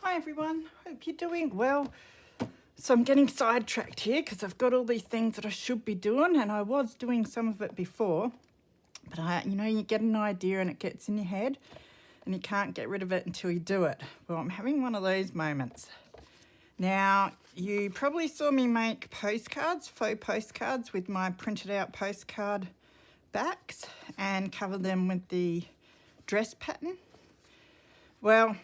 Hi everyone, hope you're doing well. So I'm getting sidetracked here because I've got all these things that I should be doing, and I was doing some of it before, but you get an idea and it gets in your head and you can't get rid of it until you do it. Well, I'm having one of those moments. Now, you probably saw me make postcards, faux postcards with my printed out postcard backs and cover them with the dress pattern. Well,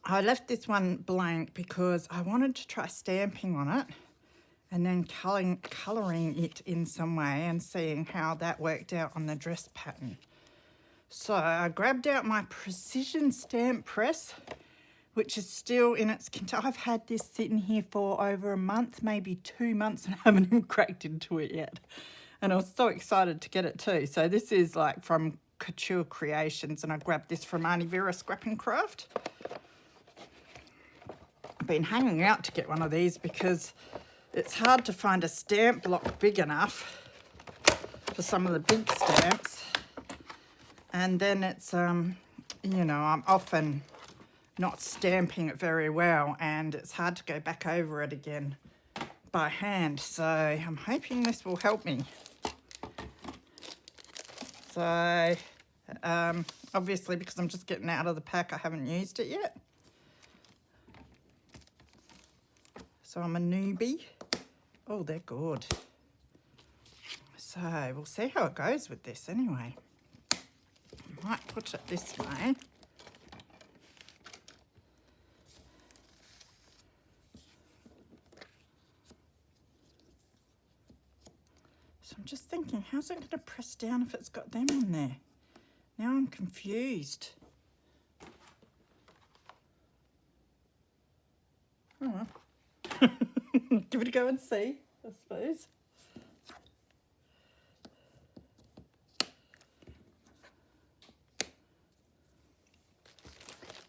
I left this one blank because I wanted to try stamping on it and then colouring it in some way and seeing how that worked out on the dress pattern. So I grabbed out my precision stamp press, which is still in its container. I've had this sitting here for over a month, maybe 2 months, and I haven't even cracked into it yet. And I was so excited to get it too. So this is like from Couture Creations, and I grabbed this from Auntie Vera Scrap and Craft. I've been hanging out to get one of these because it's hard to find a stamp block big enough for some of the big stamps. And then it's, I'm often not stamping it very well and it's hard to go back over it again by hand. So I'm hoping this will help me. So obviously because I'm just getting out of the pack, I haven't used it yet. So I'm a newbie. Oh, they're good. So we'll see how it goes with this anyway. I might put it this way. So I'm just thinking, how's it going to press down if it's got them on there? Now I'm confused. Oh well. Give it a go and see, I suppose.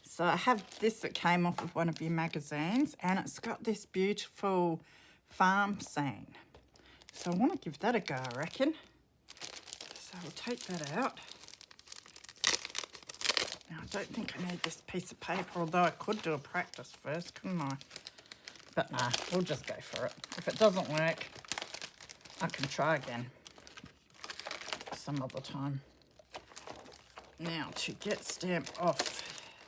So I have this that came off of one of your magazines, and it's got this beautiful farm scene. So I want to give that a go, I reckon. So we'll take that out. Now I don't think I need this piece of paper, although I could do a practice first, couldn't I? But nah, we'll just go for it. If it doesn't work, I can try again some other time. Now, to get stamp off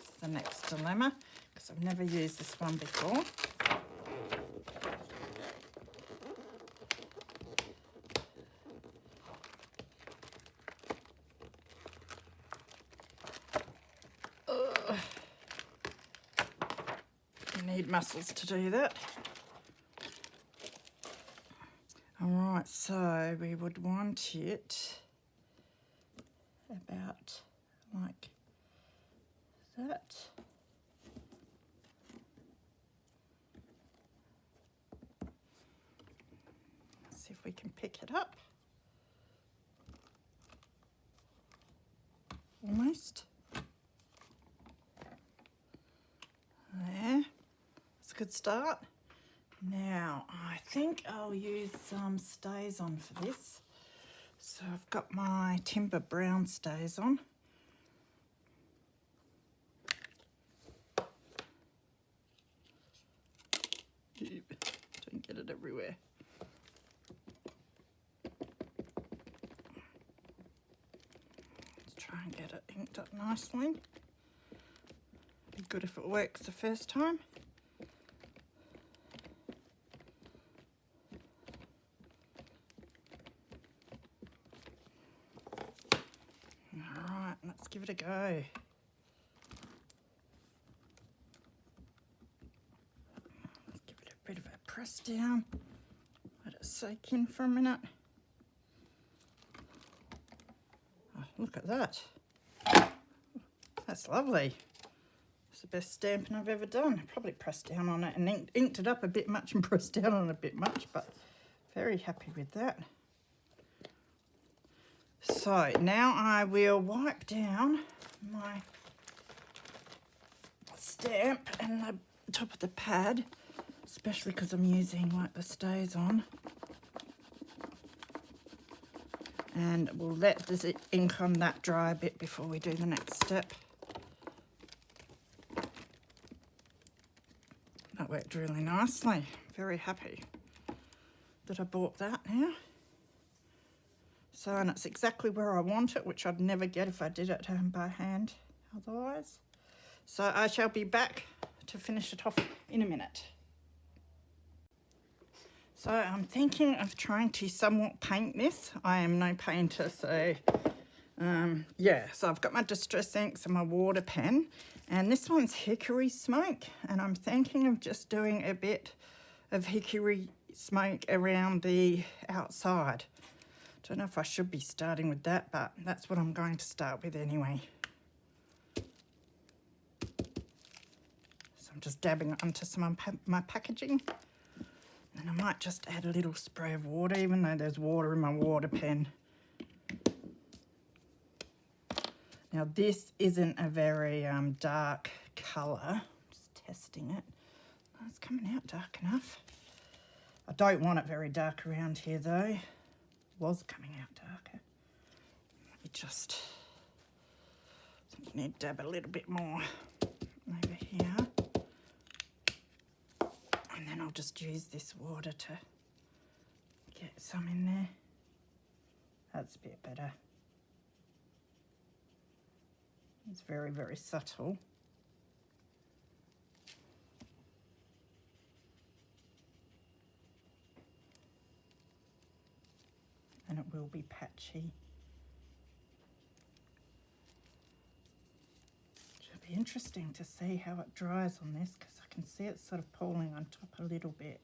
is the next dilemma, because I've never used this one before. Need muscles to do that. All right, so we would want it about like that. Let's see if we can pick it up. Almost. There. A good start. Now I think I'll use some stays on for this. So I've got my timber brown stays on. Don't get it everywhere. Let's try and get it inked up nicely. Be good if it works the first time. Let's give it a go. Let's give it a bit of a press down. Let it soak in for a minute. Oh, look at that. That's lovely. It's the best stamping I've ever done. I probably pressed down on it and inked it up a bit much and pressed down on it a bit much, but very happy with that. So now I will wipe down my stamp and the top of the pad, especially because I'm using like the stays on. And we'll let the ink on that dry a bit before we do the next step. That worked really nicely. Very happy that I bought that now. So, and it's exactly where I want it, which I'd never get if I did it by hand otherwise. So I shall be back to finish it off in a minute. So I'm thinking of trying to somewhat paint this. I am no painter, so yeah. So I've got my distress inks and my water pen, and this one's hickory smoke, and I'm thinking of just doing a bit of hickory smoke around the outside. Don't know if I should be starting with that, but that's what I'm going to start with anyway. So I'm just dabbing it onto some of my packaging. And I might just add a little spray of water, even though there's water in my water pen. Now this isn't a very dark colour. Just testing it. Oh, it's coming out dark enough. I don't want it very dark around here though. It was coming out darker. Let me just, I think you need to dab a little bit more over here. And then I'll just use this water to get some in there. That's a bit better. It's very, very subtle. And it will be patchy. It'll be interesting to see how it dries on this, because I can see it's sort of pooling on top a little bit.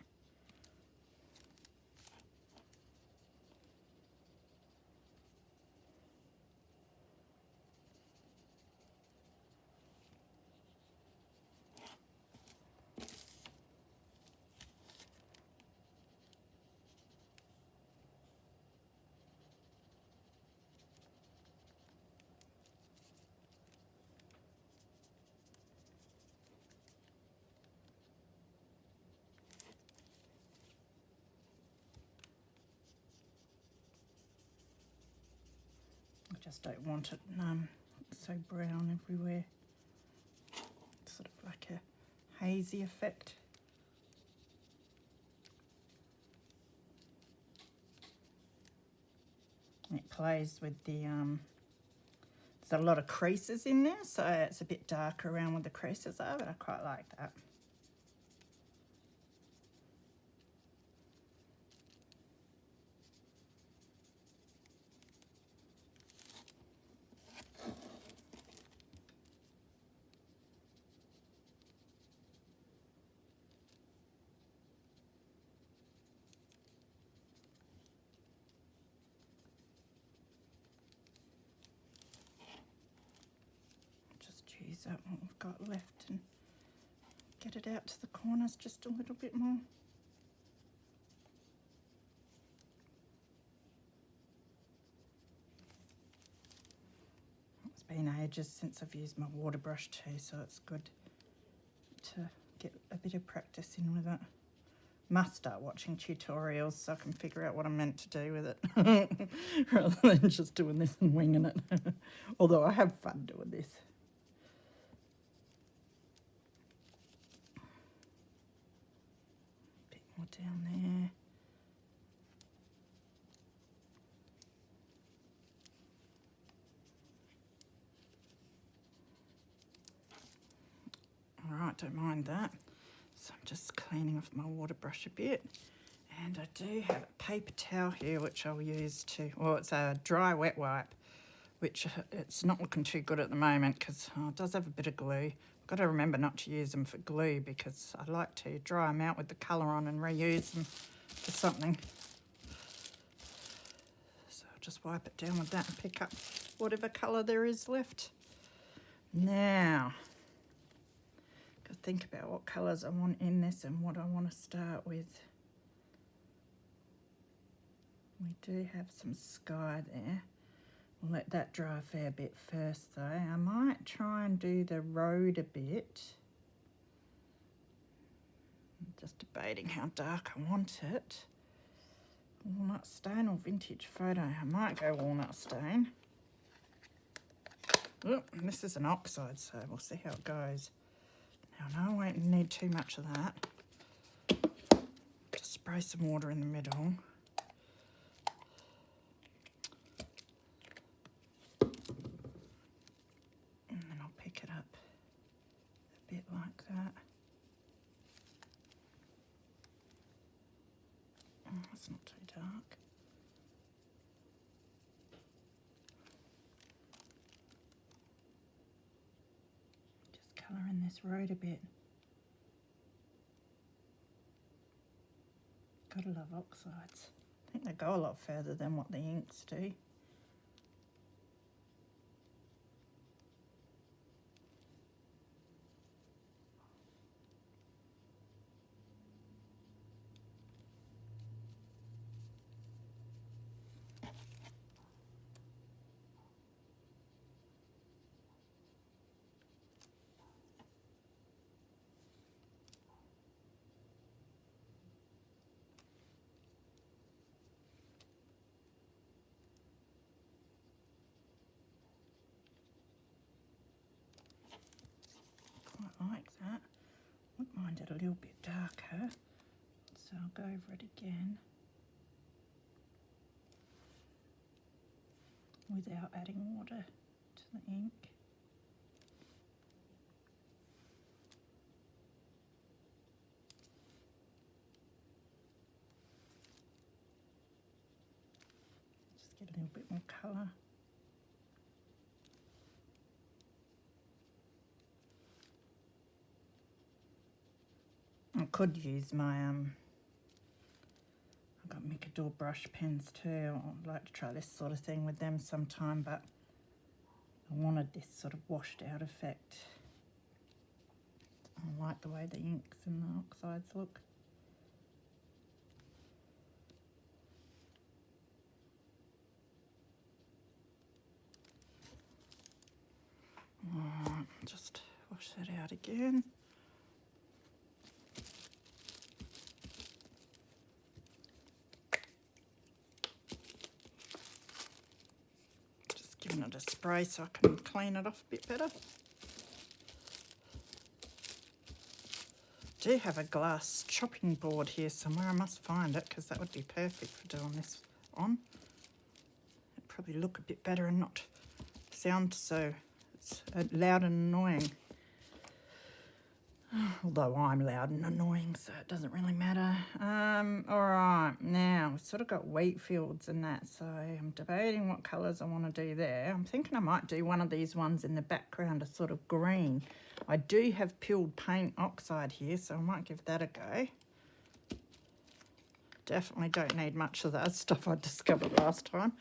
I just don't want it so brown everywhere. It's sort of like a hazy effect. It plays with the, there's a lot of creases in there, so it's a bit darker around where the creases are, but I quite like that. Use up what we've got left and get it out to the corners just a little bit more. It's been ages since I've used my water brush too, so it's good to get a bit of practice in with it. Must start watching tutorials so I can figure out what I'm meant to do with it rather than just doing this and winging it. Although I have fun doing this. Down there. All right, don't mind that. So I'm just cleaning off my water brush a bit. And I do have a paper towel here, which I'll use to, well, it's a dry wet wipe, which it's not looking too good at the moment because it does have a bit of glue. I've got to remember not to use them for glue because I like to dry them out with the colour on and reuse them for something. So I'll just wipe it down with that and pick up whatever colour there is left. Now, got to think about what colours I want in this and what I want to start with. We do have some sky there. We'll let that dry a fair bit first though. I might try and do the road a bit. I'm just debating how dark I want it. Walnut stone or vintage photo? I might go walnut stone. Oh, and this is an oxide, so we'll see how it goes. I won't need too much of that. Just spray some water in the middle. And then I'll pick it up a bit like that. Oh, it's not too dark. Just colouring this road a bit. Gotta love oxides. I think they go a lot further than what the inks do. Quite like that. Wouldn't mind it a little bit darker. So I'll go over it again without adding water to the ink. Just get a little bit more colour. I could use my I've got Micador brush pens too. I'd like to try this sort of thing with them sometime, but I wanted this sort of washed out effect. I like the way the inks and the oxides look. Alright, just wash that out again. Giving it a spray so I can clean it off a bit better. I do have a glass chopping board here somewhere. I must find it because that would be perfect for doing this on. It'd probably look a bit better and not sound so loud and annoying. Although I'm loud and annoying, so it doesn't really matter. Alright, now we've sort of got wheat fields and that, so I'm debating what colours I want to do there. I'm thinking I might do one of these ones in the background, a sort of green. I do have peeled paint oxide here, so I might give that a go. Definitely don't need much of that stuff I discovered last time.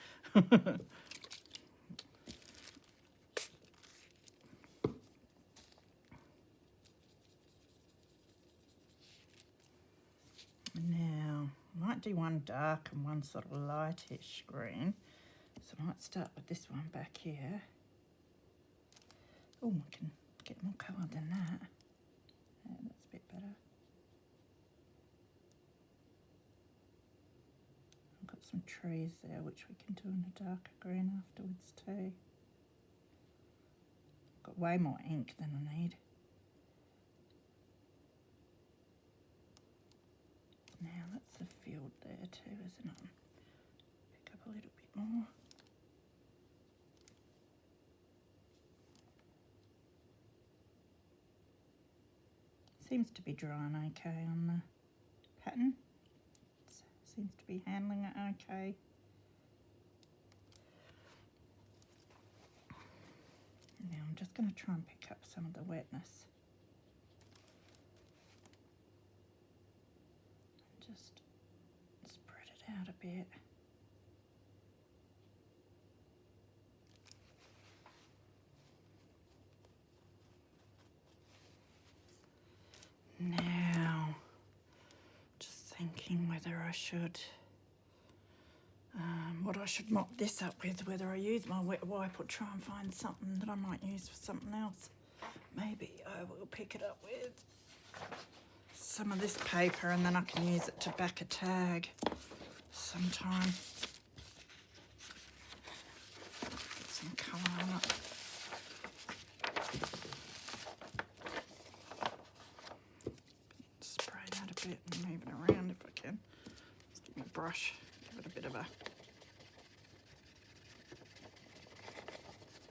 Now, I might do one dark and one sort of lightish green. So I might start with this one back here. Oh, I can get more colour than that. Yeah, that's a bit better. I've got some trees there which we can do in a darker green afterwards too. I've got way more ink than I need. Now that's the field there too, isn't it? Pick up a little bit more. Seems to be drying okay on the pattern. Seems to be handling it okay. Now I'm just going to try and pick up some of the wetness. Just spread it out a bit. Now, just thinking whether I should, what I should mop this up with, whether I use my wet wipe or try and find something that I might use for something else. Maybe I will pick it up with some of this paper and then I can use it to back a tag sometime. Get some colour on it. brush, give it a bit of a,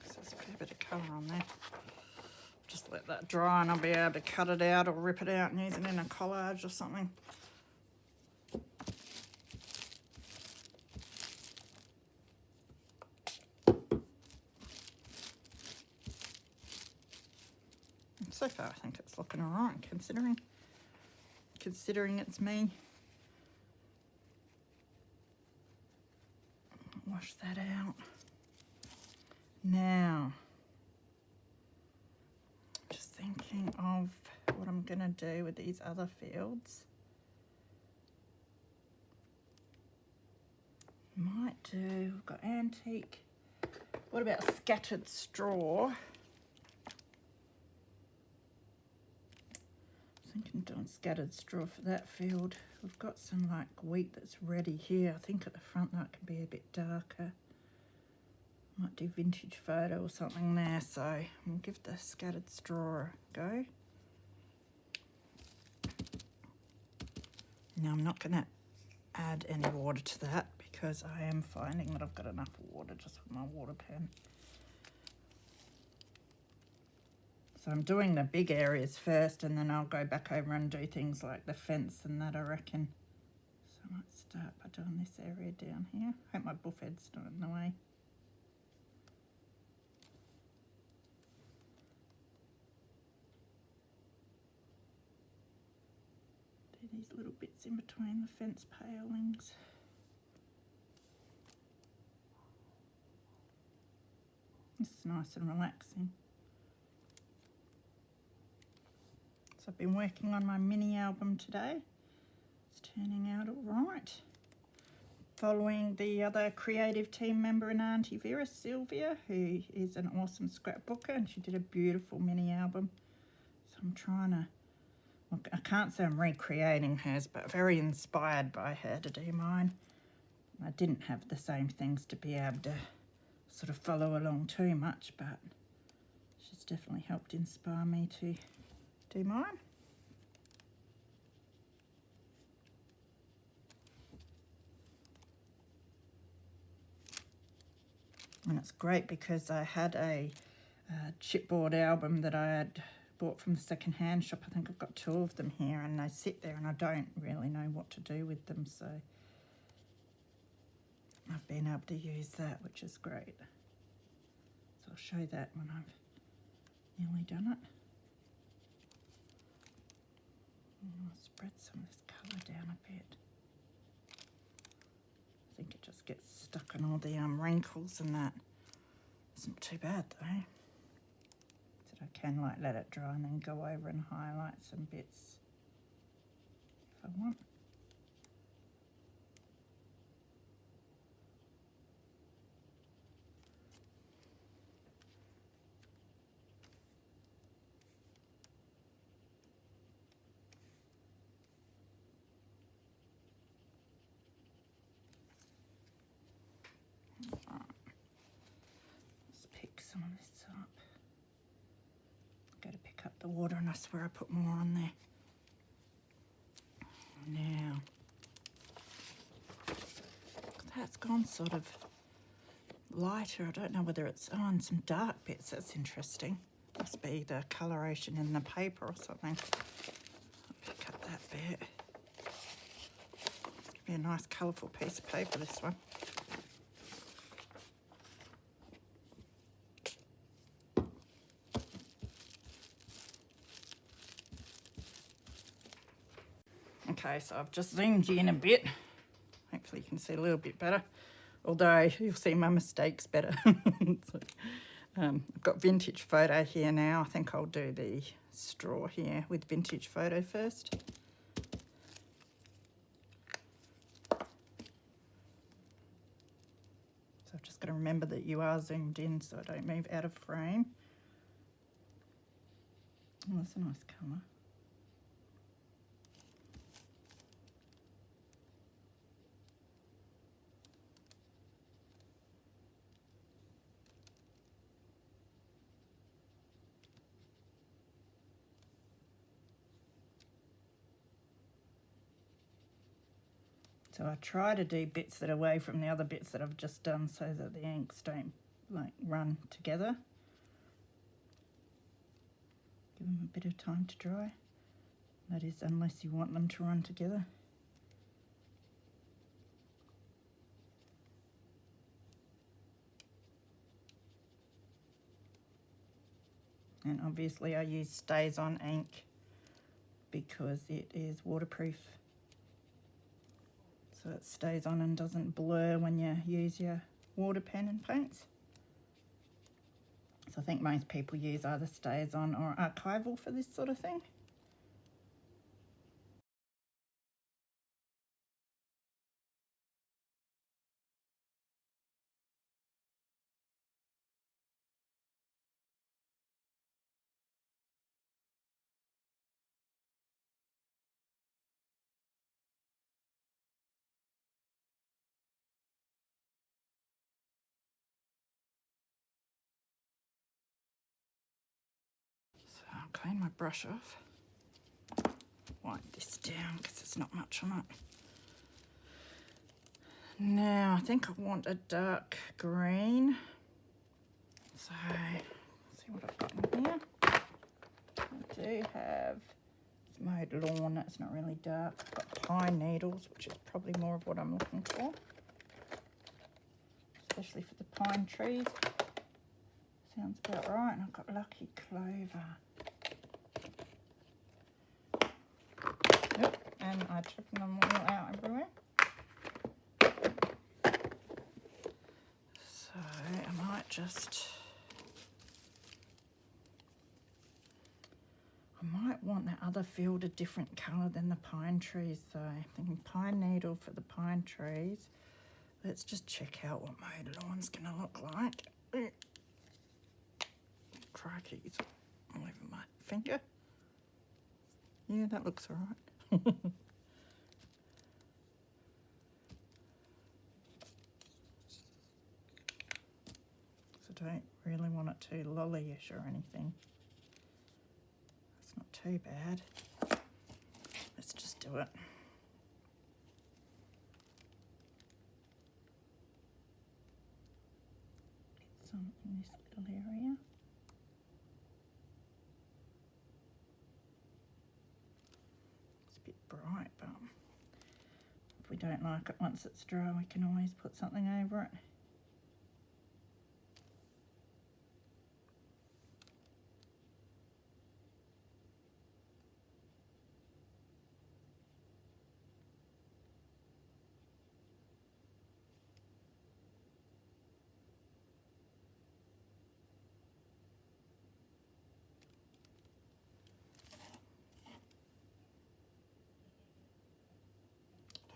there's a fair bit of colour on there. Just let that dry and I'll be able to cut it out or rip it out and use it in a collage or something. So far I think it's looking alright considering it's me. Wash that out. Now, just thinking of what I'm going to do with these other fields. Might do, we've got antique. What about scattered straw? I think I'm doing scattered straw for that field. We've got some like wheat that's ready here. I think at the front that can be a bit darker. Might do vintage photo or something there, so we'll give the scattered straw a go. Now I'm not going to add any water to that because I am finding that I've got enough water just with my water pen. So I'm doing the big areas first and then I'll go back over and do things like the fence and that, I reckon. So I might start by doing this area down here. Hope my buffhead's not in the way. Do these little bits in between the fence palings. This is nice and relaxing. So I've been working on my mini album today. It's turning out all right. Following the other creative team member in Auntie Vera, Sylvia, who is an awesome scrapbooker, and she did a beautiful mini album. So I'm trying to, well, I can't say I'm recreating hers, but very inspired by her to do mine. I didn't have the same things to be able to sort of follow along too much, but she's definitely helped inspire me to do mine. And it's great because I had a chipboard album that I had bought from the second-hand shop. I think I've got 2 of them here, and they sit there and I don't really know what to do with them, so I've been able to use that, which is great. So I'll show that when I've nearly done it. I'll spread some of this colour down a bit. I think it just gets stuck on all the wrinkles and that. It's not too bad though. So I can like let it dry and then go over and highlight some bits if I want. Let's pick some of this up. Go to pick up the water and I swear I put more on there. Now, that's gone sort of lighter. I don't know whether it's on some dark bits. That's interesting. Must be the coloration in the paper or something. I'll pick up that bit. It's going to be a nice colourful piece of paper, this one. Okay, so I've just zoomed you in a bit. Hopefully you can see a little bit better, although you'll see my mistakes better. So, I've got vintage photo here now. I think I'll do the straw here with vintage photo first. So I've just got to remember that you are zoomed in so I don't move out of frame. Oh, that's a nice colour. So I try to do bits that are away from the other bits that I've just done so that the inks don't like run together. Give them a bit of time to dry. That is, unless you want them to run together. And obviously I use Stays On ink because it is waterproof. So it stays on and doesn't blur when you use your water pen and paints. So I think most people use either Stays On or Archival for this sort of thing. So I'll clean my brush off. Wipe this down because there's not much on it. Now I think I want a dark green. So let's see what I've got in here. I do have mowed lawn, that's not really dark. I've got pine needles, which is probably more of what I'm looking for, especially for the pine trees. Sounds about right. And I've got lucky clover. Yep, and I took them all out everywhere. So I might just... I might want that other field a different colour than the pine trees though. I'm thinking pine needle for the pine trees. Let's just check out what mowed lawn's going to look like. Crikeys, all over my finger. Yeah, that looks alright. So don't really want it too lollyish or anything. It's not too bad. Let's just do it. Get some in this little area. It's a bit bright, but if we don't like it once it's dry, we can always put something over it.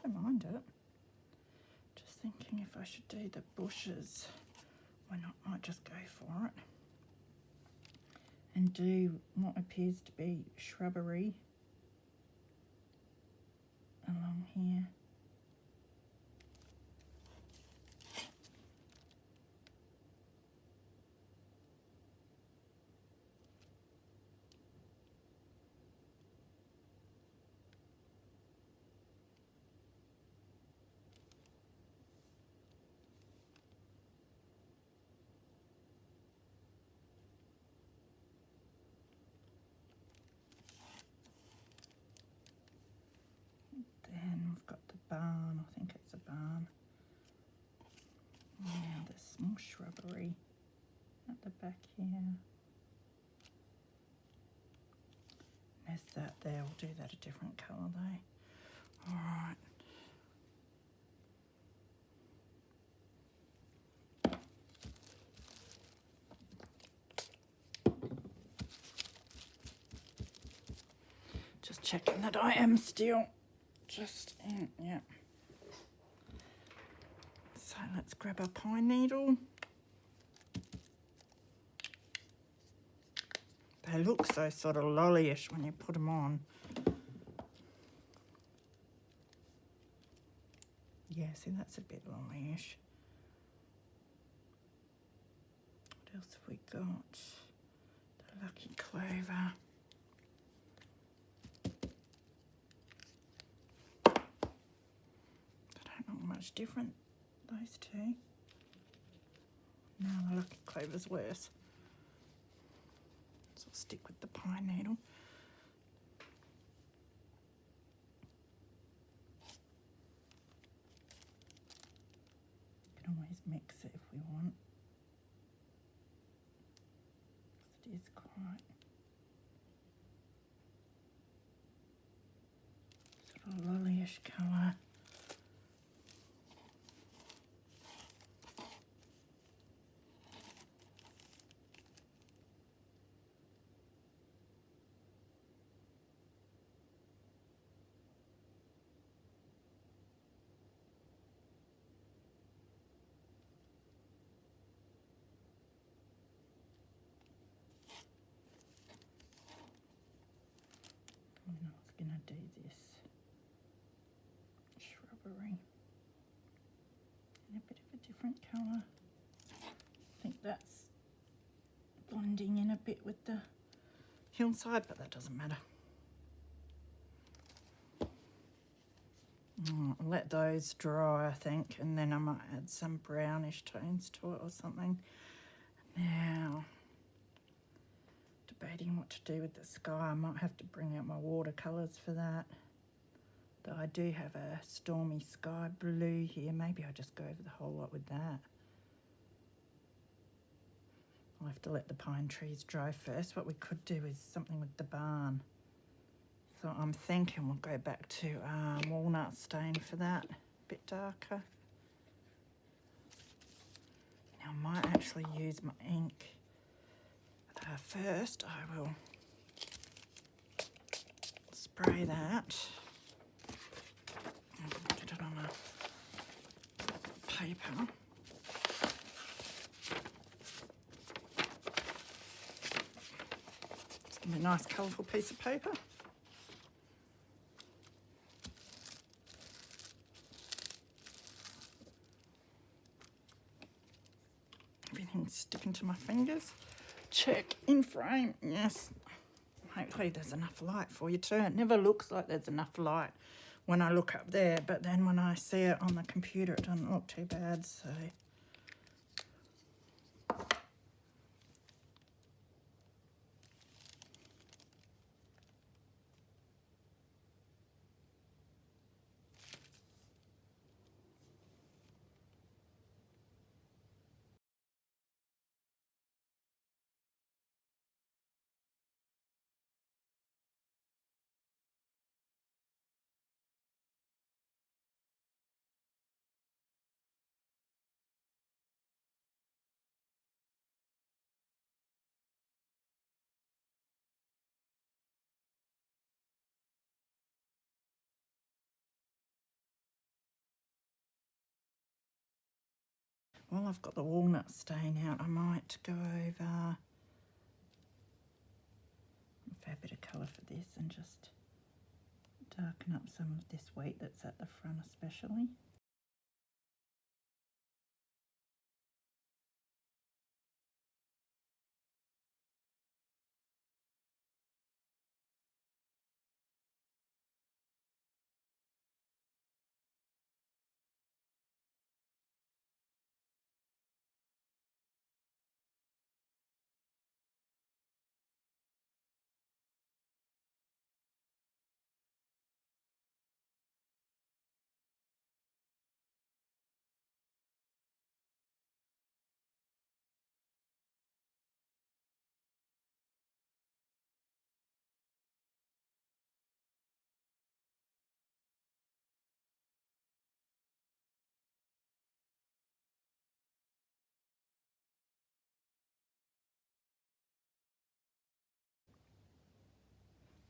Don't mind it. Just thinking if I should do the bushes. Why not? Might just go for it. And do what appears to be shrubbery along here. Then we've got the barn, I think it's a barn. Now there's small shrubbery at the back here. There's that there, we'll do that a different colour though. Alright. Just checking that I am still just in, yeah. So let's grab a pine needle. They look so sort of lollyish when you put them on. Yeah, see that's a bit lollyish. What else have we got? The lucky clover. much different, those two. No, the Lucky Clover's worse. So I'll stick with the pine needle. Can always mix it if we want. It is quite sort of lolly-ish colour. And I was going to do this shrubbery in a bit of a different colour. I think that's blending in a bit with the hillside, but that doesn't matter. I'll let those dry, I think, and then I might add some brownish tones to it or something. Now, debating what to do with the sky. I might have to bring out my watercolours for that. Though I do have a stormy sky blue here. Maybe I'll just go over the whole lot with that. I'll have to let the pine trees dry first. What we could do is something with the barn. So I'm thinking we'll go back to walnut stain for that, a bit darker. Now I might actually use my ink. First I will spray that and put it on a paper. It's going to be a nice colourful piece of paper. Everything's sticking to my fingers. Check in frame, yes. Hopefully there's enough light for you too. It never looks like there's enough light when I look up there, but then when I see it on the computer, it doesn't look too bad, so. While I've got the walnut stain out, I might go over a fair bit of colour for this and just darken up some of this wheat that's at the front especially.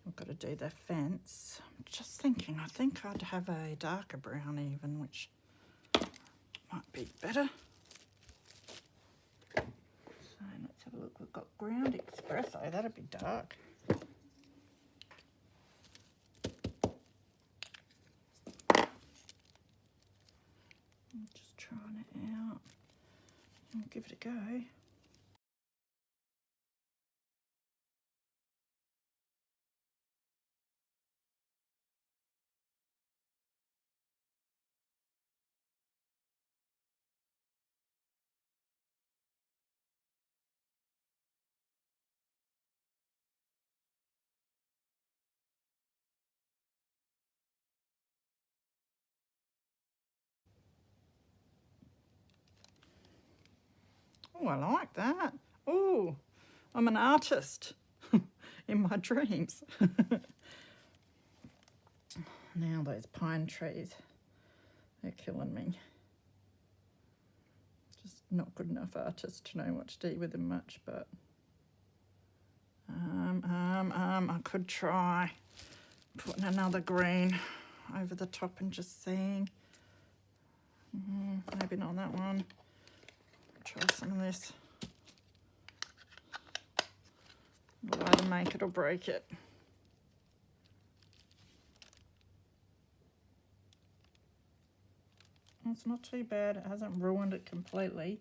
I've got to do the fence. I'm just thinking, I think I'd have a darker brown even, which might be better. So let's have a look. We've got ground espresso, that'd be dark. I'm just trying it out. I'll give it a go. Oh, I like that. Oh, I'm an artist in my dreams. Now those pine trees, they're killing me. Just not good enough artist to know what to do with them much, but I could try putting another green over the top and just seeing. Maybe not that one. Try some of this. We'll either make it or break it. It's not too bad. It hasn't ruined it completely.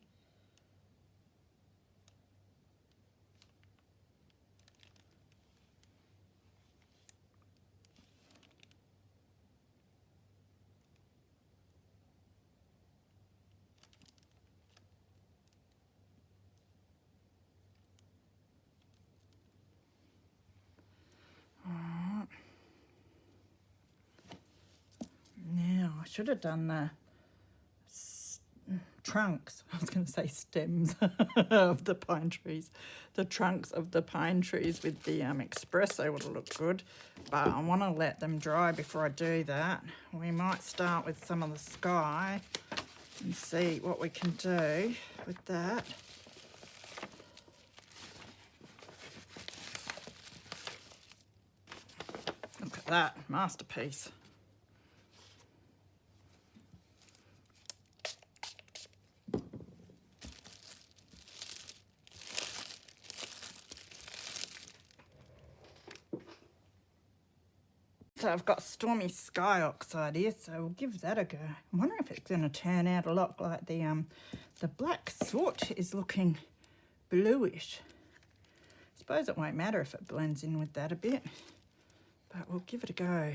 Alright. Now, I should have done the trunks. I was going to say stems of the pine trees. The trunks of the pine trees with the espresso would look good, but I want to let them dry before I do that. We might start with some of the sky and see what we can do with that. Look at that, masterpiece. So I've got Stormy Sky Oxide here, so we'll give that a go. I wonder if it's going to turn out a lot like the black soot is looking bluish. I suppose it won't matter if it blends in with that a bit, but we'll give it a go.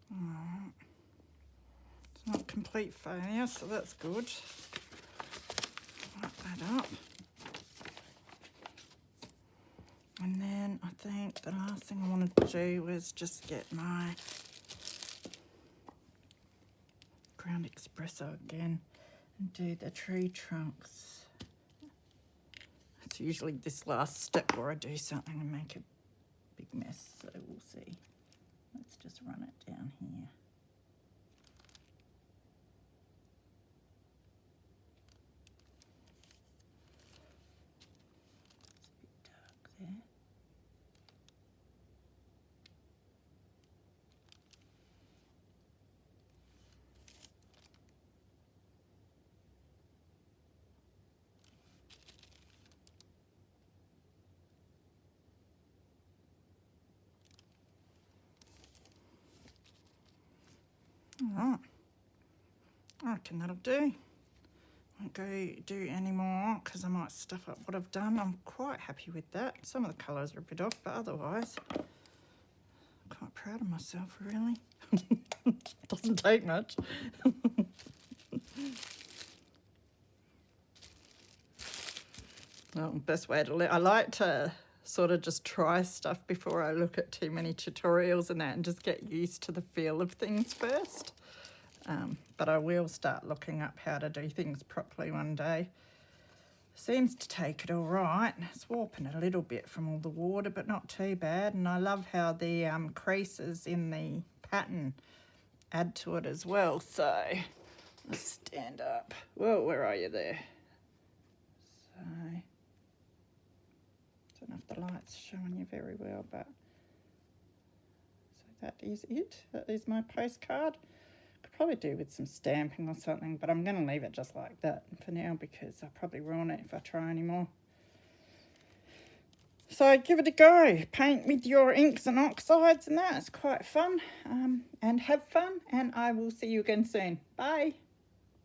Alright. It's not complete failure, so that's good. Wipe that up. And then I think the last thing I wanted to do was just get my ground espresso again and do the tree trunks. It's usually this last step where I do something and make a big mess, so we'll see. Let's just run it down here. It's a bit dark there. Alright, I reckon that'll do. Won't go do any more because I might stuff up what I've done. I'm quite happy with that. Some of the colours are a bit off, but otherwise, I'm quite proud of myself, really. Doesn't take much. Well, best way to I like to sort of just try stuff before I look at too many tutorials and that, and just get used to the feel of things first. But I will start looking up how to do things properly one day. Seems to take it all right. It's warping a little bit from all the water, but not too bad. And I love how the creases in the pattern add to it as well. So let's stand up. Well, where are you there? So I don't know if the light's showing you very well, but so that is it. That is my postcard. Could probably do with some stamping or something, but I'm going to leave it just like that for now because I'll probably ruin it if I try anymore. So give it a go. Paint with your inks and oxides and that. It's quite fun. And have fun. And I will see you again soon. Bye.